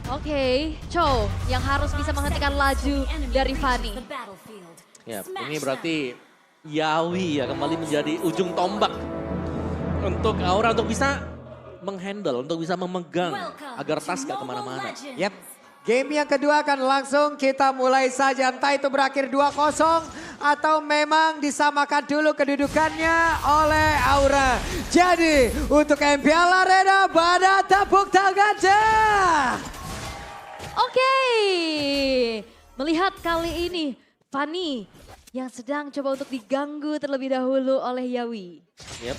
Oke, Cho yang harus bisa menghentikan laju dari Fanny. Ya, ini berarti Yawi ya kembali menjadi ujung tombak untuk Aura untuk bisa menghandle, untuk bisa memegang agar tas gak kemana-mana. Yap, game yang kedua akan langsung kita mulai saja. Entah itu berakhir 2-0 atau memang disamakan dulu kedudukannya oleh Aura. Jadi untuk MPL Arena pada tepuk tangan dah. Oke, melihat kali ini Fanny yang sedang coba untuk diganggu terlebih dahulu oleh Yawi. Yep,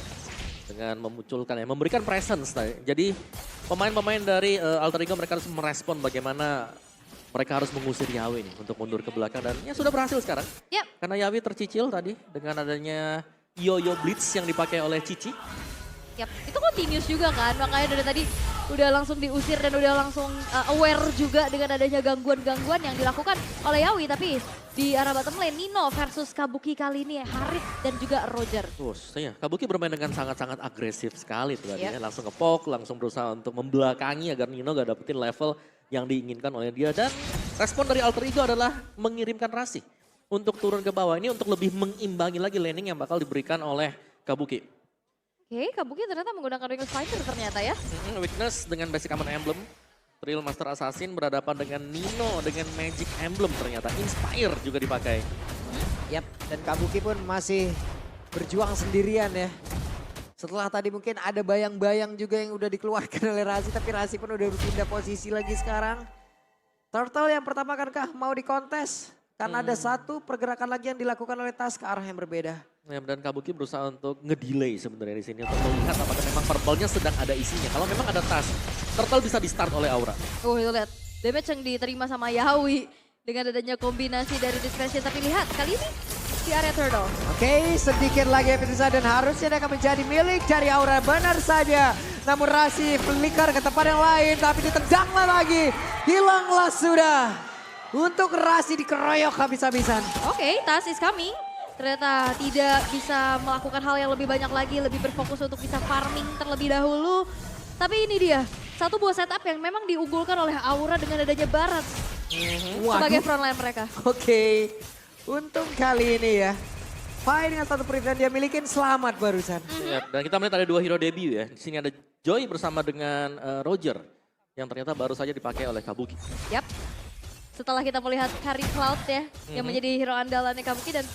dengan memunculkan ya, memberikan presence. Jadi pemain-pemain dari Alter Ego mereka harus merespon bagaimana mereka harus mengusir Yawi nih untuk mundur ke belakang dan ya sudah berhasil sekarang. Yep. Karena Yawi tercicil tadi dengan adanya Yo-Yo Blitz yang dipakai oleh Cici. Yap, itu continuous juga kan, makanya dari tadi udah langsung diusir dan udah langsung aware juga dengan adanya gangguan-gangguan yang dilakukan oleh Yawi. Tapi di arah bottom lane, Nino versus Kabuki kali ini Harit dan juga Roger. Ya, Kabuki bermain dengan sangat-sangat agresif sekali tuh tadi ya. Langsung ngepok, langsung berusaha untuk membelakangi agar Nino gak dapetin level yang diinginkan oleh dia. Dan respon dari Alter Ego adalah mengirimkan Rasi untuk turun ke bawah. Ini untuk lebih mengimbangi lagi laning yang bakal diberikan oleh Kabuki. Oke, Kabuki ternyata menggunakan Weakness Finder ternyata ya. Weakness dengan basic common emblem. Trill Master Assassin berhadapan dengan Nino dengan Magic Emblem ternyata. Inspire juga dipakai. Yap, dan Kabuki pun masih berjuang sendirian ya. Setelah tadi mungkin ada bayang-bayang juga yang udah dikeluarkan oleh Rasi, tapi Rasi pun udah berpindah posisi lagi sekarang. Turtle yang pertama kankah mau dikontes? Karena ada satu pergerakan lagi yang dilakukan oleh Tas ke arah yang berbeda. Ya, dan Kabuki berusaha untuk ngedelay sebenarnya di sini untuk melihat apakah memang purple-nya sedang ada isinya. Kalau memang ada tas, Turtle bisa di start oleh Aura. Oh itu lihat, damage yang diterima sama Yawi dengan adanya kombinasi dari discretion. Tapi lihat kali ini di area Turtle. Oke, sedikit lagi episode dan harusnya dia akan menjadi milik dari Aura. Benar saja, namun Rasi flicker ke tempat yang lain tapi ditendanglah lagi. Hilanglah sudah. Untuk Rasi dikeroyok habis-habisan. Oke, Tas is coming. Ternyata tidak bisa melakukan hal yang lebih banyak lagi, lebih berfokus untuk bisa farming terlebih dahulu. Tapi ini dia, satu buah setup yang memang diunggulkan oleh Aura dengan adanya Barat sebagai frontline mereka. Oke, untung kali ini ya. Fai dengan satu perizinan dia milikin selamat barusan. Ya, dan kita melihat ada dua hero debut ya. Di sini ada Joy bersama dengan Roger yang ternyata baru saja dipakai oleh Kabuki. Yap, setelah kita melihat Kari Cloud ya, yang menjadi hero andalannya Kabuki dan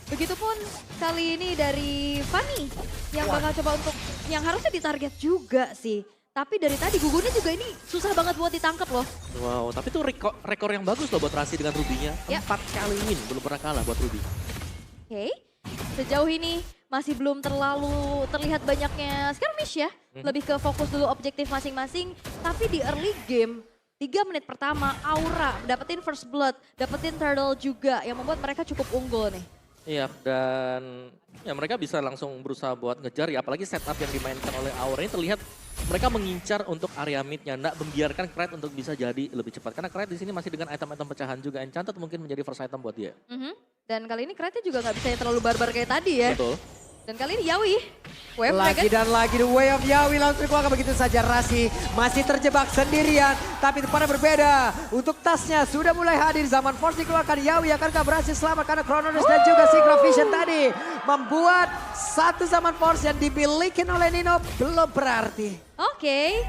begitupun kali ini dari Fanny yang bakal coba untuk yang harusnya ditarget juga sih. Tapi dari tadi gugunnya juga ini susah banget buat ditangkap loh. Wow, tapi itu rekor yang bagus loh buat Rasi dengan Ruby-nya. 4 kali win, belum pernah kalah buat Ruby. Oke, sejauh ini masih belum terlalu terlihat banyaknya skirmish ya. Lebih ke fokus dulu objektif masing-masing. Tapi di early game, 3 menit pertama Aura dapetin first blood, dapetin turtle juga yang membuat mereka cukup unggul nih. Iya, dan ya mereka bisa langsung berusaha buat ngejar ya. Apalagi setup yang dimainkan oleh Aura ini terlihat mereka mengincar untuk area mid-nya. Nggak membiarkan Krat untuk bisa jadi lebih cepat. Karena Krat di sini masih dengan item-item pecahan juga. Enchanted mungkin menjadi first item buat dia. Dan kali ini Kratnya juga nggak bisa yang terlalu barbar kayak tadi ya. Betul. Dan kali ini Yawi, wave Lagi dan lagi the way of Yawi langsung dikeluarkan begitu saja. Rasi masih terjebak sendirian. Tapi tempatnya berbeda. Untuk tasnya sudah mulai hadir. Zaman Force dikeluarkan. Yawi akankah berhasil selamat karena Chronodes dan juga Synchro Vision tadi. Membuat satu zaman Force yang dimiliki oleh Nino belum berarti. Oke,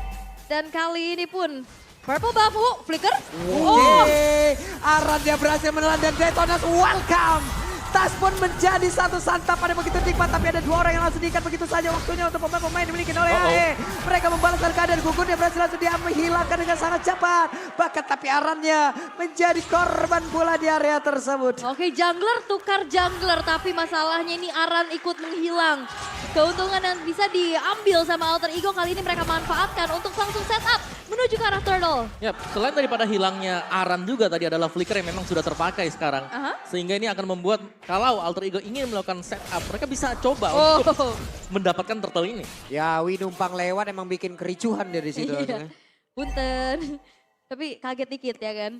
dan kali ini pun Purple Buff, flicker. Oke, Aran dia berhasil menelan dan Detonas welcome. Tas pun menjadi satu santapan yang begitu nikmat, tapi ada dua orang yang langsung diikat begitu saja. Waktunya untuk pemain-pemain dimiliki oleh AE. Mereka membalaskan keadaan gugur, dia berhasil langsung dia menghilangkan dengan sangat cepat. Bahkan tapi Arannya menjadi korban pula di area tersebut. Oke, jungler tukar jungler, tapi masalahnya ini Aran ikut menghilang. Keuntungan yang bisa diambil sama Alter Ego kali ini mereka manfaatkan untuk langsung setup menuju ke arah Turtle. Ya, selain daripada hilangnya Aran juga tadi adalah flicker yang memang sudah terpakai sekarang. Sehingga ini akan membuat kalau Alter Ego ingin melakukan setup, mereka bisa coba untuk mendapatkan turtle ini. Yawi numpang lewat emang bikin kericuhan dari situ. Iya, punten. Tapi kaget dikit ya kan.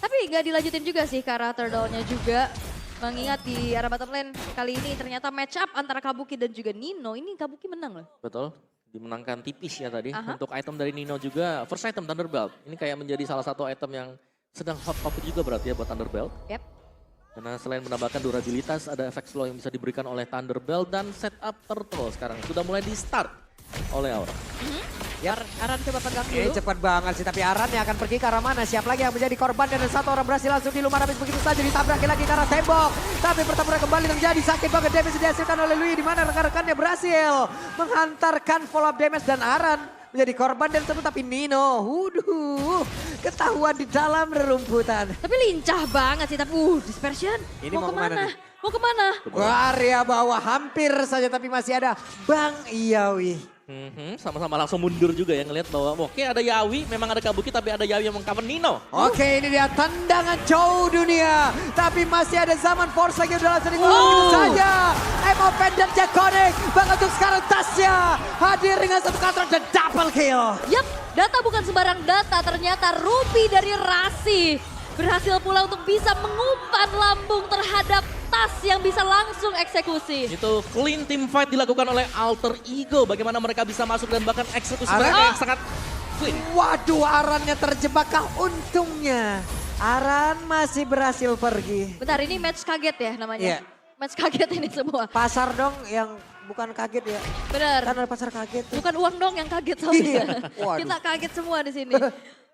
Tapi nggak dilanjutin juga sih ke arah Turtle-nya juga. Mengingat di arah bottom lane kali ini ternyata match up antara Kabuki dan juga Nino. Ini Kabuki menang loh. Betul. dimenangkan tipis ya tadi. Aha. Untuk item dari Nino juga, first item Thunderbelt. Ini kayak menjadi salah satu item yang sedang hot topic juga berarti ya buat Thunderbelt. Yep. Karena selain menambahkan durabilitas, ada efek slow yang bisa diberikan oleh Thunderbelt dan setup turtle sekarang sudah mulai di start oleh Aura. Aran coba pegang Oke, dulu. cepat banget sih. Tapi Aran yang akan pergi ke arah mana? Siap lagi yang menjadi korban dan satu orang berhasil langsung dilumar habis begitu saja ditabrak lagi ke arah tembok. Tapi pertempuran kembali terjadi. Sakit banget damage dihasilkan oleh Lui. Di mana rekan-rekannya berhasil menghantarkan follow up damage dan Aran menjadi korban dan satu. Tapi Nino, ketahuan di dalam rerumputan. Tapi lincah banget sih, tapi dispersion. Ini mau mau kemana kemana? nih? Mau kemana? Ke area bawah hampir saja tapi masih ada Bang Yawi. Sama-sama langsung mundur juga ya ngelihat bahwa oke ada Yawi, memang ada Kabuki tapi ada Yawi yang mengcover Nino. Oke, ini dia tendangan jauh dunia. Tapi masih ada zaman Force lagi udah langsung begitu saja. Emo dan Jakonik. Bahkan untuk sekarang Tasya hadir dengan satu counter dan double kill. Yap, data bukan sembarang data. Ternyata Ruby dari Rasi berhasil pula untuk bisa mengumpan lambung terhadap Tas yang bisa langsung eksekusi. Itu clean team fight dilakukan oleh Alter Ego. Bagaimana mereka bisa masuk dan bahkan eksekusi Aran? mereka yang sangat clean. Waduh, Arannya terjebak kah? Untungnya Aran masih berhasil pergi. Bentar, ini match kaget ya namanya? Iya. Match kaget ini semua. Pasar dong yang bukan kaget ya. Benar. Kan ada pasar kaget tuh. Bukan uang dong yang kaget soalnya. Iya. Waduh. Kita kaget semua di sini.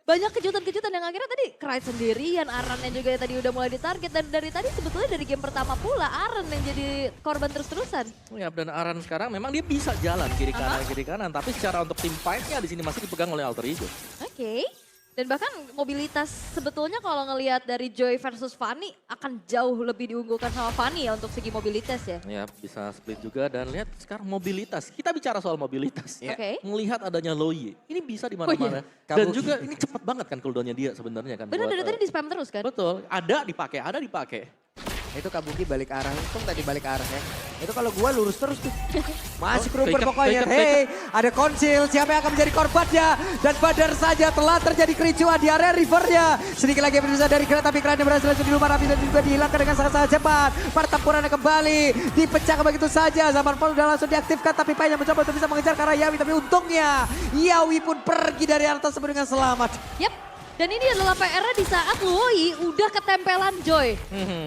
Banyak kejutan-kejutan yang akhirnya tadi Krite sendirian, Aran yang juga tadi udah mulai ditarget. Dan dari tadi sebetulnya dari game pertama pula Aran yang jadi korban terus-terusan. Ya, dan Aran sekarang memang dia bisa jalan kiri kanan, tapi secara untuk tim fight-nya di sini masih dipegang oleh Alter Ego. Oke. Dan bahkan mobilitas sebetulnya kalau ngelihat dari Joy versus Fanny akan jauh lebih diunggulkan sama Fanny ya untuk segi mobilitas ya. Ya, bisa split juga dan lihat sekarang mobilitas. Kita bicara soal mobilitas. Ya. Oke. Melihat adanya Loye, ini bisa di mana-mana. iya. Dan juga ini cepat banget kan cooldown-nya dia sebenarnya kan. Benar buat, dari tadi di spam terus kan? Betul, ada dipakai. Itu Kabuki balik arah, untung tadi balik arah ya. Itu kalau gua lurus terus tuh. Masih Kruber Fake it, pokoknya. fake it, Hey, ada konsil, siapa yang akan menjadi korbannya? Dan badar saja telah terjadi kericuan di area rivernya. Sedikit lagi berusaha dari kereta, tapi keretanya berhasil langsung dilumar habis dan juga dihilangkan dengan sangat-sangat cepat. Pertempurannya kembali, dipecahkan begitu saja. Zaman Paul sudah langsung diaktifkan, tapi Paynya mencoba untuk bisa mengejar ke arah Yawi. Tapi untungnya, Yawi pun pergi dari area tersebut dengan selamat. Yap. Dan ini adalah PR-nya di saat Loi udah ketempelan Joy.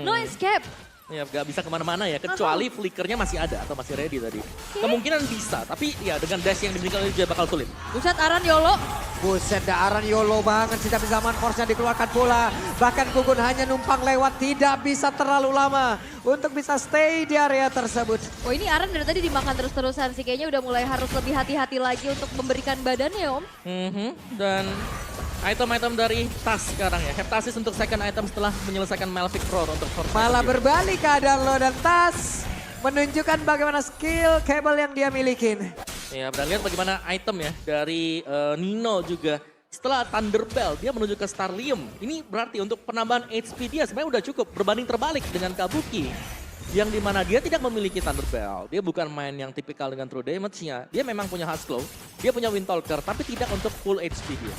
No escape. Ya gak bisa kemana-mana ya, kecuali flickernya masih ada atau masih ready tadi. Kemungkinan bisa, tapi ya dengan dash yang dimiliki oleh dia bakal sulit. Buset Aran YOLO. Buset, Aran YOLO banget sih, tapi zaman Force-nya dikeluarkan bola. Bahkan Gugun hanya numpang lewat, tidak bisa terlalu lama untuk bisa stay di area tersebut. Oh ini Aran dari tadi dimakan terus-terusan sih. Kayaknya udah mulai harus lebih hati-hati lagi untuk memberikan badannya Om. Dan item-item dari Tas sekarang ya. Heptasis untuk second item setelah menyelesaikan Malphite Roar untuk first Malah item. berbalik keadaan lo dan Tas menunjukkan bagaimana skill Cable yang dia milikin. Ya, dan lihat bagaimana item ya dari Nino juga. Setelah Thunderbelt, dia menuju ke Starlium. Ini berarti untuk penambahan HP dia sebenarnya udah cukup. Berbanding terbalik dengan Kabuki. Yang dimana dia tidak memiliki Thunderbelt. Dia bukan main yang tipikal dengan true damage-nya. Dia memang punya Husklow, dia punya Windtalker, tapi tidak untuk full HP dia.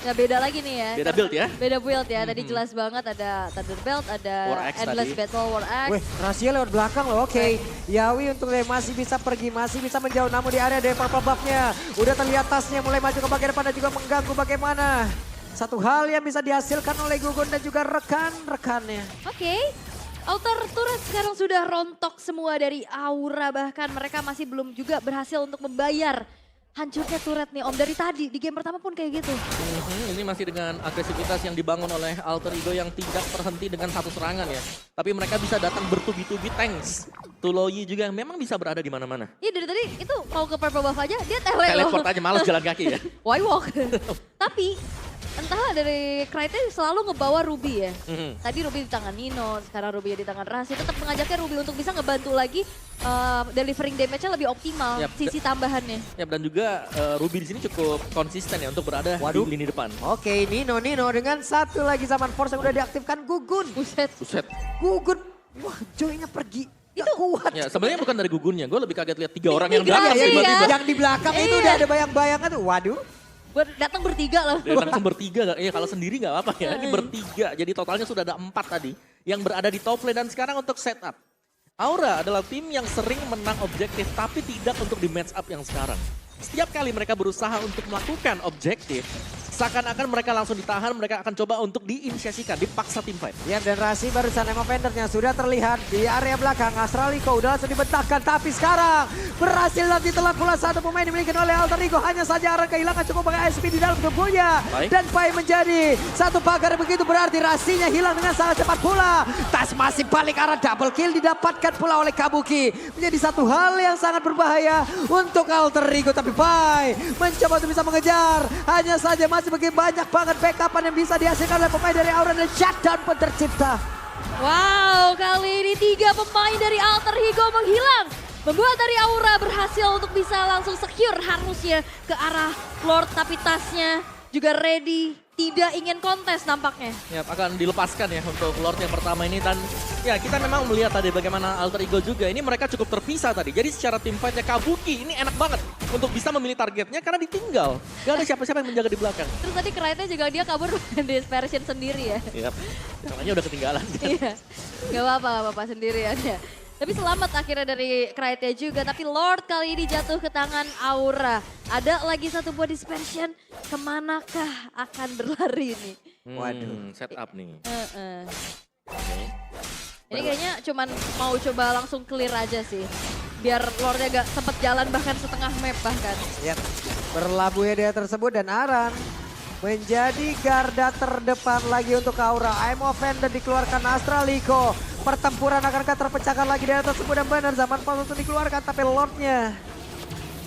Ya beda lagi nih ya. Beda build ya. Beda build ya. Tadi jelas banget ada Thunderbelt, ada War Axe Endless tadi. Battle, War Axe. Weh, rahasia lewat belakang loh, oke. Yawi untuk dia masih bisa pergi, masih bisa menjauh. Namun di area dari purple buff-nya, udah terlihat tasnya mulai maju ke bagian depan dan juga mengganggu bagaimana. Satu hal yang bisa dihasilkan oleh Gugun dan juga rekan-rekannya. Oke. Outer turret sekarang sudah rontok semua dari Aura. Bahkan mereka masih belum juga berhasil untuk membayar hancurnya turret nih Om. Dari tadi di game pertama pun kayak gitu. Ini masih dengan agresivitas yang dibangun oleh Alter Ego yang tidak terhenti dengan satu serangan ya. Tapi mereka bisa datang bertubi-tubi tanks. Tuloyi juga yang memang bisa berada di mana-mana. Iya dari tadi itu mau ke purple buff aja dia teleport Teleport aja, males jalan kaki ya. Why walk? Tapi entahlah dari Krite selalu ngebawa Ruby ya. Tadi Ruby di tangan Nino, sekarang Ruby di tangan Rasi. Tetap mengajaknya Ruby untuk bisa ngebantu lagi delivering damage-nya lebih optimal. Yap. Sisi tambahannya. Ya, dan juga Ruby di sini cukup konsisten ya untuk berada Waduh. di lini depan. Oke, Nino dengan satu lagi zaman Force yang udah diaktifkan Gugun. Buset. Buset. Gugun, wah Joy-nya pergi. Gak kuat. Ya, sebenarnya bukan dari gugunnya. Gue lebih kaget lihat 3 orang yang migrasi datang ya. tiba-tiba. Yang di belakang itu Iya. udah ada bayang-bayangnya tuh. Waduh. Datang bertiga loh. Dia langsung bertiga. Ya kalau sendiri nggak apa-apa ya. Ini bertiga. Jadi totalnya sudah ada 4 tadi. Yang berada di top lane dan sekarang untuk setup. Aura adalah tim yang sering menang objektif tapi tidak untuk di match up yang sekarang. setiap kali mereka berusaha untuk melakukan objektif, seakan-akan mereka langsung ditahan, mereka akan coba untuk diinisiasikan, dipaksa tim fight. Ya, dan Rasi barusan Emo Vendornya sudah terlihat di area belakang. Astraliko udah langsung dibentangkan, tapi sekarang berhasil nanti telah pula satu pemain dimiliki oleh Alter Ego. Hanya saja Aran kehilangan cukup banyak SP di dalam tubuhnya. Baik. Dan Pai menjadi satu pagar, begitu berarti Rasinya hilang dengan sangat cepat pula. Tas masih balik arah, double kill didapatkan pula oleh Kabuki. Menjadi satu hal yang sangat berbahaya untuk Alter Ego. Tapi Pai mencoba untuk bisa mengejar. Hanya saja masih begitu banyak banget backupan yang bisa dihasilkan oleh pemain dari Aura dan shutdown pun tercipta. Wow, kali ini 3 pemain dari Alter Ego menghilang. Membuat dari Aura berhasil untuk bisa langsung secure harusnya ke arah Lord. Tapi tasnya juga ready, tidak ingin kontes nampaknya. Ya, akan dilepaskan ya untuk Lord yang pertama ini. Dan ya kita memang melihat tadi bagaimana Alter Ego juga. Ini mereka cukup terpisah tadi. Jadi secara tim fightnya Kabuki ini enak banget untuk bisa memilih targetnya karena ditinggal. Gak ada siapa-siapa yang menjaga di belakang. Terus tadi Krite juga dia kabur dengan dispersion sendiri ya. Iya, namanya udah ketinggalan. Iya, gak apa-apa sendirian ya. Tapi selamat akhirnya dari Krite juga. Tapi Lord kali ini jatuh ke tangan Aura. Ada lagi satu buah dispersion. Kemanakah akan berlari ini? Waduh. Setup nih. Oke. Ini kayaknya cuman mau coba langsung clear aja sih. Biar Lordnya gak sempet jalan bahkan setengah map bahkan. Ya, berlabuhnya dia tersebut dan Aran menjadi garda terdepan lagi untuk Aura. I'm offended dikeluarkan Astraliko. Pertempuran akankah terpecahkan lagi dari tersebut dan benar zaman pas untuk dikeluarkan, tapi Lordnya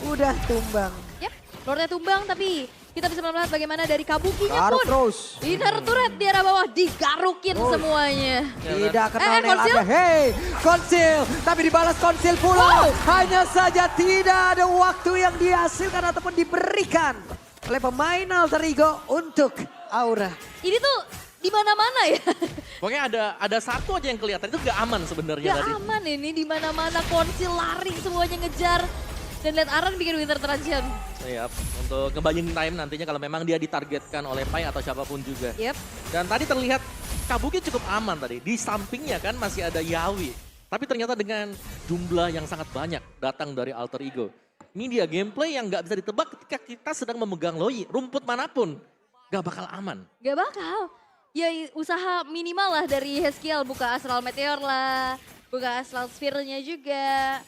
udah tumbang. Yap, Lordnya tumbang tapi kita bisa melihat bagaimana dari Kabukinya Garuk pun. terus. Inner turret di arah bawah digarukin semuanya. Tidak kenal nail Konsil? ada. Hey, Konsil. Tapi dibalas Konsil pula. Wow. Hanya saja tidak ada waktu yang dihasilkan ataupun diberikan oleh pemain Alter Ego untuk Aura. Ini tuh di mana-mana ya. Pokoknya ada satu aja yang kelihatan itu gak aman sebenarnya Gak tadi. aman ini di mana-mana Konsil lari semuanya ngejar. Dan lihat Aran bikin winter transition. Iya, untuk ngebuying time nantinya kalau memang dia ditargetkan oleh Pai atau siapapun juga. Yep. Dan tadi terlihat Kabuki cukup aman tadi. Di sampingnya kan masih ada Yawi. Tapi ternyata dengan jumlah yang sangat banyak datang dari Alter Ego. Ini dia gameplay yang gak bisa ditebak ketika kita sedang memegang Loi. Rumput manapun gak bakal aman. Gak bakal. Ya usaha minimal lah dari Heskiel. Buka Astral Meteor lah. Buka Astral Sphere-nya juga.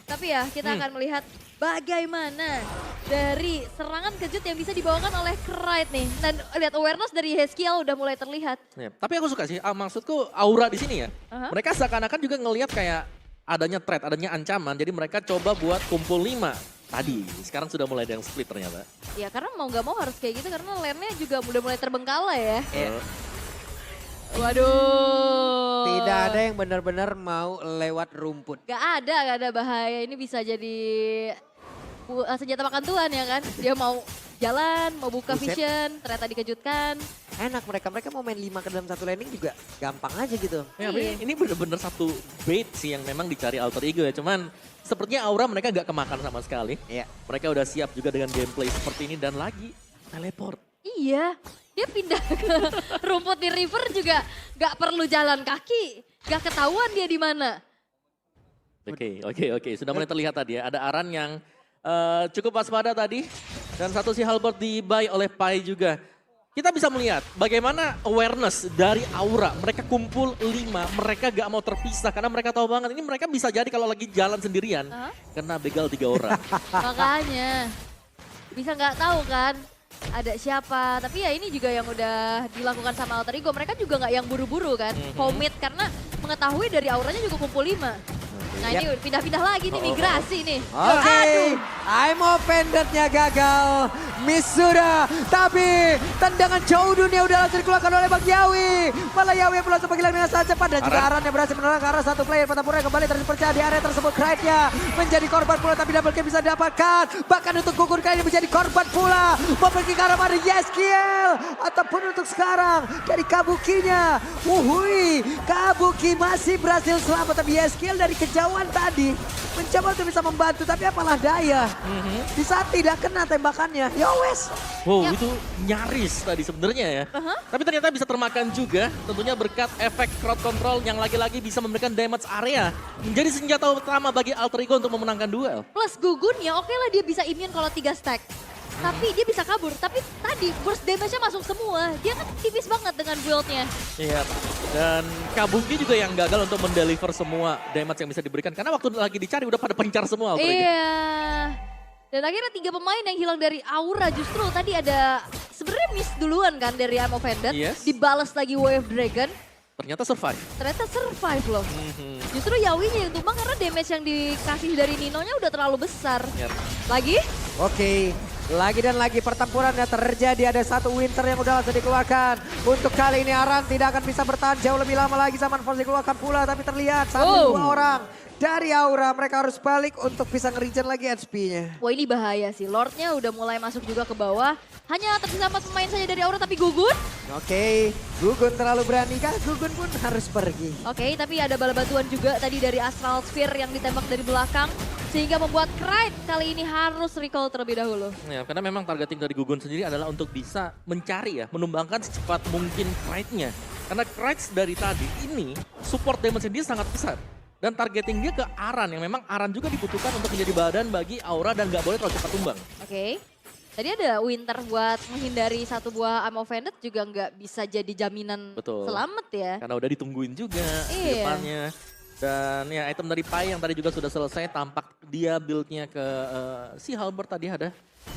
Tapi ya kita akan melihat bagaimana dari serangan kejut yang bisa dibawakan oleh Krite nih. Dan lihat awareness dari Heskiel udah mulai terlihat. Ya, tapi aku suka sih, maksudku Aura di sini ya. Aha. Mereka seakan-akan juga ngelihat kayak adanya threat, adanya ancaman. Jadi mereka coba buat kumpul 5 tadi. Sekarang sudah mulai ada yang split ternyata. Ya karena mau gak mau harus kayak gitu karena lane-nya juga udah mulai terbengkalai ya. Waduh. Tidak ada yang benar-benar mau lewat rumput. Gak ada bahaya. Ini bisa jadi senjata makan Tuhan ya kan. Dia mau jalan, mau buka Buset. vision, ternyata dikejutkan. Enak mereka mau main 5 ke dalam satu landing juga gampang aja gitu. Ya, Iya. ini bener-bener satu bait sih yang memang dicari Alter Ego ya. Cuman sepertinya Aura mereka gak kemakan sama sekali. Iya. Mereka udah siap juga dengan gameplay seperti ini dan lagi teleport. Iya, dia pindah ke rumput di river juga gak perlu jalan kaki. Gak ketahuan dia di mana. Oke. Sudah mulai terlihat tadi ya. Ada Aran yang cukup waspada tadi. Dan satu si Halberd di-buy oleh Pai juga. Kita bisa melihat bagaimana awareness dari Aura. Mereka kumpul 5, mereka gak mau terpisah. Karena mereka tahu banget ini mereka bisa jadi kalau lagi jalan sendirian. Kena begal 3 orang. Makanya, bisa gak tahu kan ada siapa. Tapi ya ini juga yang udah dilakukan sama Alter Ego. Mereka juga gak yang buru-buru kan. Komit karena mengetahui dari auranya juga kumpul 5. Nah ini pindah-pindah lagi nih, migrasi nih. Oke, I'm offended-nya gagal. Miss sudah, tapi tendangan jauh dunia udah langsung dikeluarkan oleh Bang Yawi. Malah Yawi yang langsung menghilang dengan sangat cepat. Dan juga Aran yang berhasil menolong ke arah satu player. Pertempuran kembali terpercaya di area tersebut. Krite-nya menjadi korban pula, tapi double kill bisa didapatkan. Bahkan untuk gugur kali ini menjadi korban pula. Mempergi ke arah mana Yeskiel. Ataupun untuk sekarang dari Kabukinya. Wuhui, Kabuki masih berhasil selamat. Tapi Yeskiel dari kejauhan tadi mencoba untuk bisa membantu, tapi apalah daya. Di saat tidak kena tembakannya, ya wes. Wow, Yap. itu nyaris tadi sebenarnya ya. Tapi ternyata bisa termakan juga, tentunya berkat efek crowd control yang lagi-lagi bisa memberikan damage area. Menjadi senjata utama bagi Alter Ego untuk memenangkan duel. Plus Gugun ya oke lah dia bisa immune kalau 3 stack. Tapi dia bisa kabur, tapi tadi burst damage-nya masuk semua. Dia kan tipis banget dengan build-nya. Iya, dan Kabuki juga yang gagal untuk mendeliver semua damage yang bisa diberikan. Karena waktu lagi dicari udah pada pencar semua Alter Ego. Iya. Dan akhirnya 3 pemain yang hilang dari Aura justru tadi ada sebenarnya miss duluan kan dari Amo Vended. Yes. Dibalas lagi Wave Dragon. Ternyata survive. Ternyata survive loh. Justru Yawi-nya yang tumbang karena damage yang dikasih dari Nino-nya udah terlalu besar. Yap. Lagi? Oke, lagi dan lagi pertempuran yang terjadi. Ada satu Winter yang udah langsung dikeluarkan. Untuk kali ini Aran tidak akan bisa bertahan jauh lebih lama lagi. Zaman Force dikeluarkan pula, tapi terlihat satu 2 orang dari Aura. Mereka harus balik untuk bisa nge-regen lagi HP-nya. Wah ini bahaya sih. Lordnya udah mulai masuk juga ke bawah. Hanya tersisa 4 pemain saja dari Aura tapi Gugun. Oke, Gugun terlalu berani kah? Gugun pun harus pergi. Oke, tapi ada bala bantuan juga tadi dari Astral Sphere yang ditembak dari belakang. Sehingga membuat Krite kali ini harus recall terlebih dahulu. Ya, karena memang targeting dari Gugun sendiri adalah untuk bisa mencari ya, menumbangkan secepat mungkin Krite-nya. Karena Krite dari tadi ini support damage dia sangat besar. Dan targeting dia ke Aran yang memang Aran juga dibutuhkan untuk menjadi badan bagi Aura dan gak boleh terlalu cepat tumbang. Oke. Tadi ada Winter buat menghindari satu buah Amo Vended juga nggak bisa jadi jaminan Betul. selamat ya. Karena udah ditungguin juga di Iya. depannya. Dan ya item dari Pai yang tadi juga sudah selesai, tampak dia build-nya ke si Halberd tadi ada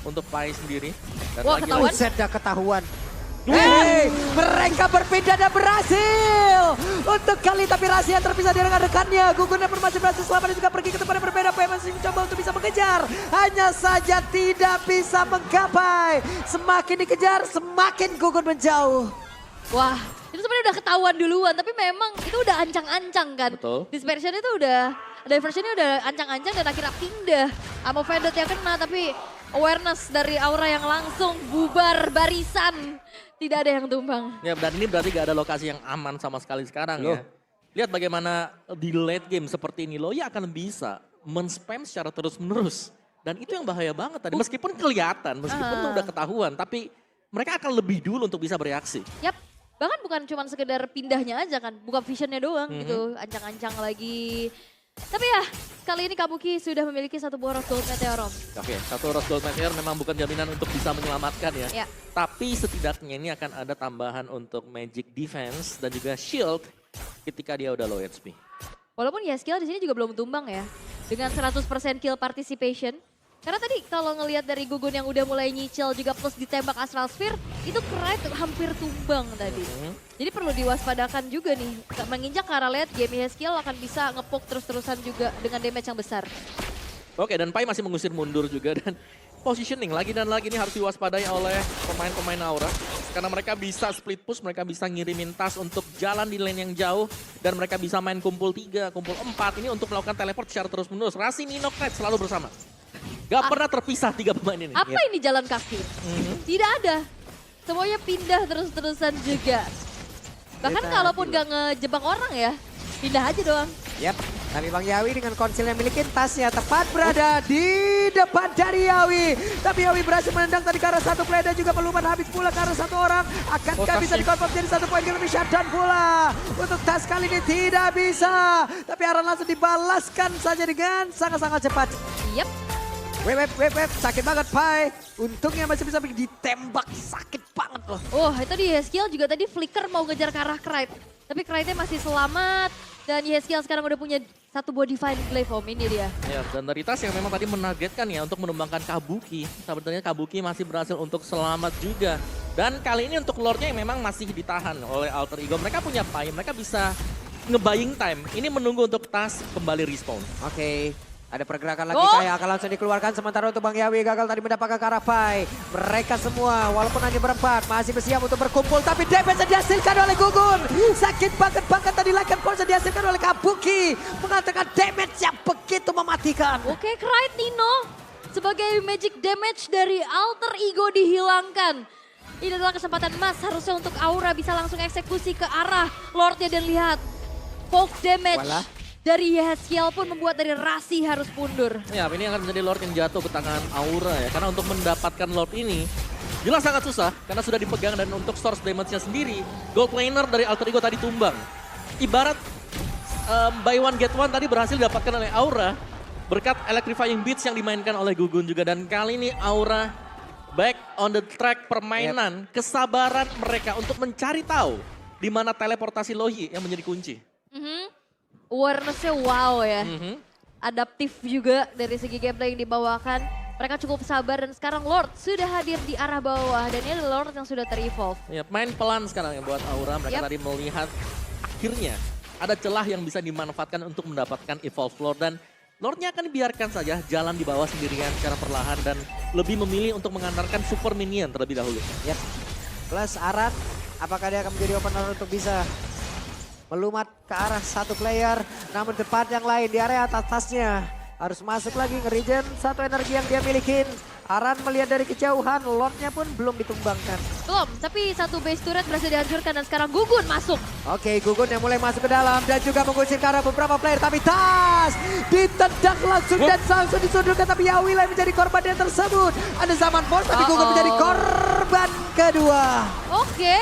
untuk Pai sendiri. Dan Wah, ketahuan. Buset dah ketahuan. Hey, mereka berpindah dan berhasil. Untuk kali tapi rahasia terpisah dari rekan-rekannya. Gugun pun masih berhasil selamat dan juga pergi ke tempat yang berbeda. Pai masih mencoba untuk bisa mengejar. Hanya saja tidak bisa menggapai. Semakin dikejar, semakin Gugun menjauh. Wah, itu sebenarnya udah ketahuan duluan, tapi memang itu udah ancang-ancang kan. Betul. Dispersion itu udah, diversionnya udah ancang-ancang dan akhirnya pindah. Amo Vended yang kena, tapi awareness dari Aura yang langsung bubar barisan. Tidak ada yang tumbang. Ya, dan ini berarti gak ada lokasi yang aman sama sekali sekarang ya. Lihat bagaimana di late game seperti ini Loya akan bisa men-spam secara terus-menerus. Dan itu yang bahaya banget tadi. Meskipun kelihatan, meskipun itu udah ketahuan, tapi mereka akan lebih dulu untuk bisa bereaksi. Yap, bahkan bukan cuma sekedar pindahnya aja kan, buka visionnya doang gitu, ancang-ancang lagi. Tapi ya, kali ini Kabuki sudah memiliki satu buah Rose Gold Meteorum. Oke, satu Rose Gold Meteor memang bukan jaminan untuk bisa menyelamatkan ya. Ya. Tapi setidaknya ini akan ada tambahan untuk Magic Defense dan juga Shield ketika dia udah low HP. Walaupun Yeskiel di sini juga belum tumbang ya, dengan 100% kill participation. Karena tadi kalau ngelihat dari Gugun yang udah mulai nyicil juga plus ditembak Astral Sphere, itu Krite hampir tumbang tadi. Jadi perlu diwaspadakan juga nih, menginjak ke arah late game Yeskiel akan bisa ngepok terus-terusan juga dengan damage yang besar. Oke, dan Pai masih mengusir mundur juga dan positioning lagi dan lagi ini harus diwaspadai oleh pemain-pemain Aura. Karena mereka bisa split push, mereka bisa ngirimin tas untuk jalan di lane yang jauh. Dan mereka bisa main kumpul 3, kumpul 4 ini untuk melakukan teleport secara terus-menerus. Rasi, Nino, Krite selalu bersama. Gak pernah terpisah 3 pemain ini. Apa ini jalan kaki? Tidak ada. Semuanya pindah terus-terusan juga. Bahkan Kita kalaupun gak ngejebak orang ya, pindah aja doang. Yap, tapi Bang Yawi dengan konsil yang miliki tasnya tepat berada di depan dari Yawi. Tapi Yawi berhasil menendang tadi ke arah satu play dan juga peluman habis pula ke arah satu orang. Akankah bisa dikonvert jadi satu poin lebih shutdown pula. Untuk tas kali ini tidak bisa. Tapi Aran langsung dibalaskan saja dengan sangat-sangat cepat. Yep. Web, sakit banget Pai. Untungnya masih bisa ditembak, sakit banget loh. Oh itu di Yeskiel juga tadi flicker mau ngejar ke arah Krite. Tapi Krite-nya masih selamat. Dan Yeskiel sekarang udah punya satu body Divine Glaive Home, ini dia. Ya, dan dari tas yang memang tadi menargetkan ya untuk menumbangkan Kabuki. Sebenarnya Kabuki masih berhasil untuk selamat juga. Dan kali ini untuk Lordnya yang memang masih ditahan oleh Alter Ego. Mereka punya Pai, mereka bisa nge-buying time. Ini menunggu untuk tas kembali respawn. Oke. Ada pergerakan lagi kayak akan langsung dikeluarkan sementara untuk Bang Yawi gagal tadi mendapatkan ke arah Pai. Mereka semua walaupun hanya berempat masih bersiap untuk berkumpul tapi damage yang dihasilkan oleh Gugun. Sakit banget tadi Lakan Force yang dihasilkan oleh Kabuki. Mengatakan damage yang begitu mematikan. Oke, Krite Nino sebagai magic damage dari Alter Ego dihilangkan. Ini adalah kesempatan emas harusnya untuk Aura bisa langsung eksekusi ke arah Lordnya dan lihat. Poke damage. Walah. dari Yeskiel pun membuat dari Rasi harus mundur. Ya, ini akan menjadi Lord yang jatuh ke tangan Aura ya. Karena untuk mendapatkan Lord ini jelas sangat susah karena sudah dipegang dan untuk source damage-nya sendiri, gold laner dari Alter Ego tadi tumbang. Ibarat buy one get one tadi berhasil didapatkan oleh Aura berkat Electrifying Beats yang dimainkan oleh Gugun juga. Dan kali ini Aura back on the track permainan, kesabaran mereka untuk mencari tahu di mana teleportasi Lohi yang menjadi kunci. Awareness-nya wow ya. Adaptif juga dari segi gameplay yang dibawakan. Mereka cukup sabar dan sekarang Lord sudah hadir di arah bawah. Dan ini adalah Lord yang sudah ter-evolve. Ya, main pelan sekarang ya buat Aura. Mereka tadi melihat akhirnya ada celah yang bisa dimanfaatkan untuk mendapatkan evolve Lord. Dan Lordnya akan dibiarkan saja jalan di bawah sendirian secara perlahan. Dan lebih memilih untuk mengandalkan super minion terlebih dahulu. Yep. Plus Aran, apakah dia akan menjadi opener untuk bisa melumat ke arah satu player, namun ke tempat yang lain di area atasnya. Harus masuk lagi nge-regen satu energi yang dia milikin. Aran melihat dari kejauhan, Lordnya pun belum ditumbangkan. Belum, tapi satu base turret berhasil dihancurkan dan sekarang Gugun masuk. Oke, Gugun yang mulai masuk ke dalam dan juga mengusir ke arah beberapa player. Tapi Tas ditendang langsung dan langsung disundulkan. Tapi Yawi lah menjadi korban yang tersebut. Ada Zaman Force tapi Gugun menjadi korban kedua. Oke,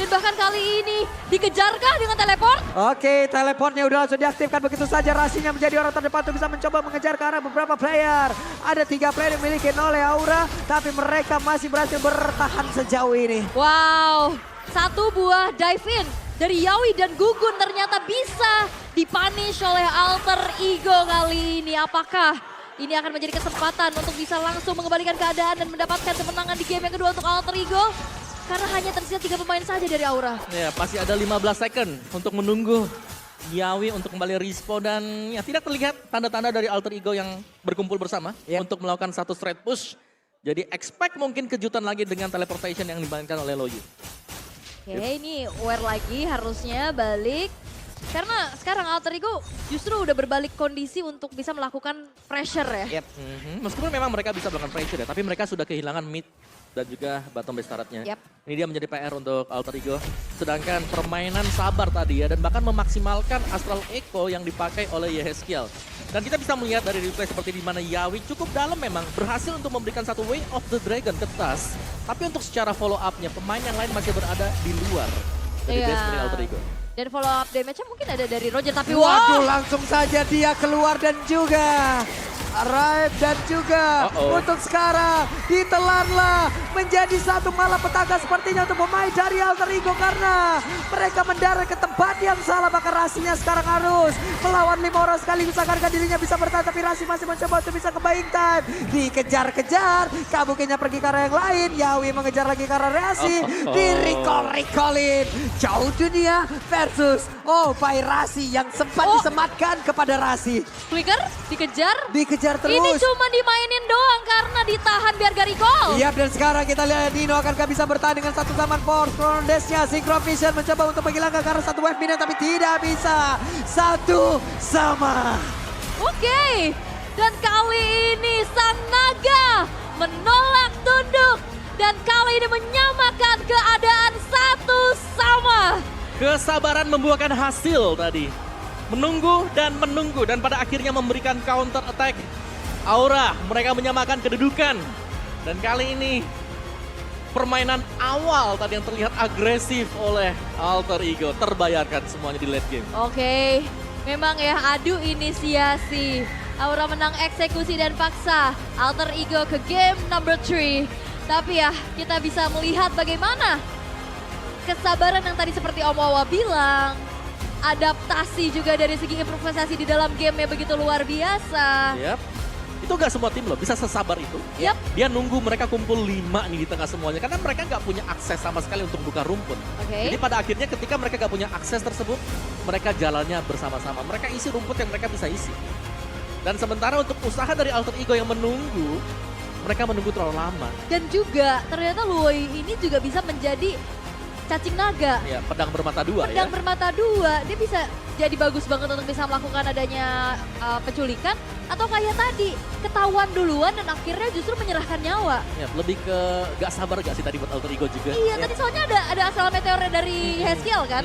dan bahkan kali ini dikejarkah dengan teleport? Oke, teleportnya udah langsung diaktifkan begitu saja. Rasinya menjadi orang terdepan untuk bisa mencoba mengejar ke arah beberapa player. Ada 3 player yang dimiliki oleh Aura, tapi mereka masih berhasil bertahan sejauh ini. Wow, satu buah dive in dari Yawi dan Gugun ternyata bisa dipunish oleh Alter Ego kali ini. Apakah ini akan menjadi kesempatan untuk bisa langsung mengembalikan keadaan dan mendapatkan kemenangan di game yang kedua untuk Alter Ego? Karena hanya tersisa 3 pemain saja dari Aura. Ya, pasti ada 15 second untuk menunggu Yawi untuk kembali respawn dan ya tidak terlihat tanda-tanda dari Alter Ego yang berkumpul bersama untuk melakukan satu straight push. Jadi expect mungkin kejutan lagi dengan teleportation yang dimainkan oleh Loyi. Oke, ini aware lagi harusnya balik. Karena sekarang Alter Ego justru udah berbalik kondisi untuk bisa melakukan pressure ya. Meskipun memang mereka bisa melakukan pressure ya, tapi mereka sudah kehilangan mid dan juga bottom base turretnya. Ini dia menjadi PR untuk Alter Ego. Sedangkan permainan sabar tadi ya, dan bahkan memaksimalkan Astral Echo yang dipakai oleh Yeskiel. Dan kita bisa melihat dari replay seperti di mana Yawi cukup dalam memang berhasil untuk memberikan satu Way of the Dragon ke Tas. Tapi untuk secara follow up-nya, pemain yang lain masih berada di luar dari base dari Alter Ego. Dan follow up damage-nya mungkin ada dari Roger, tapi waduh, langsung saja dia keluar dan juga Raib dan juga untuk sekarang ditelanlah menjadi satu malapetaka sepertinya untuk pemain dari Alter Ego karena mereka mendarat ke tempat yang salah. Maka Rasinya sekarang harus melawan 5 orang sekaligus agar dirinya bisa bertahan, tapi Rasi masih mencoba untuk bisa ke buying time. Dikejar-kejar, Kabukinya pergi ke arah yang lain, Yawi mengejar lagi ke arah Rasi, di-recall-recallin. Jauh dunia versus by Rasi yang sempat disematkan kepada Rasi. Flicker dikejar terus. Ini cuma dimainin doang karena ditahan biar gak recall. Iya, dan sekarang kita lihat Dino akankah bisa bertahan dengan satu Zaman Force. Rondes-nya Synchro Vision mencoba untuk menghilangkan karena satu wave minion tapi tidak bisa. Satu sama. Oke, dan kali ini Sang Naga menolak tunduk dan kali ini menyamakan keadaan satu sama. Kesabaran membuahkan hasil tadi. Menunggu dan pada akhirnya memberikan counter attack. Aura, mereka menyamakan kedudukan. Dan kali ini permainan awal tadi yang terlihat agresif oleh Alter Ego terbayarkan semuanya di late game. Oke, memang ya adu inisiasi. Aura menang eksekusi dan paksa Alter Ego ke game number 3. Tapi ya kita bisa melihat bagaimana kesabaran yang tadi seperti Om Wawa bilang. Adaptasi juga dari segi improvisasi di dalam game begitu luar biasa. Itu gak semua tim loh bisa sesabar itu. Dia nunggu mereka kumpul 5 nih di tengah semuanya. Karena mereka gak punya akses sama sekali untuk buka rumput. Jadi pada akhirnya ketika mereka gak punya akses tersebut, mereka jalannya bersama-sama. Mereka isi rumput yang mereka bisa isi. Dan sementara untuk usaha dari Alter Ego yang menunggu, mereka menunggu terlalu lama. Dan juga ternyata Luoi ini juga bisa menjadi cacing naga. Ya, pedang bermata dua Pedang bermata dua, dia bisa jadi bagus banget untuk bisa melakukan adanya penculikan. Atau kayak tadi, ketahuan duluan dan akhirnya justru menyerahkan nyawa. Ya, lebih ke gak sabar gak sih tadi buat Alter Ego juga. Iya, tadi soalnya ada asal meteor dari Yeskiel kan.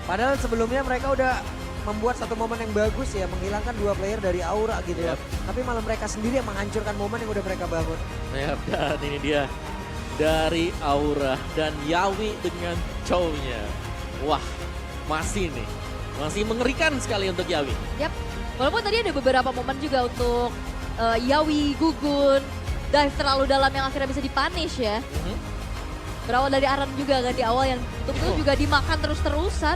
Padahal sebelumnya mereka udah membuat satu momen yang bagus ya, menghilangkan 2 player dari aura gitu Yep. Tapi malah mereka sendiri yang menghancurkan momen yang udah mereka bangun. Ya, dan ini dia dari Aura dan Yawi dengan Chow-nya. Wah, masih mengerikan sekali untuk Yawi. Yap, walaupun tadi ada beberapa momen juga untuk Yawi, Gugun, dive terlalu dalam yang akhirnya bisa dipunish ya. Berawal dari Aran juga kan di awal yang betul-betul juga dimakan terus-terusan.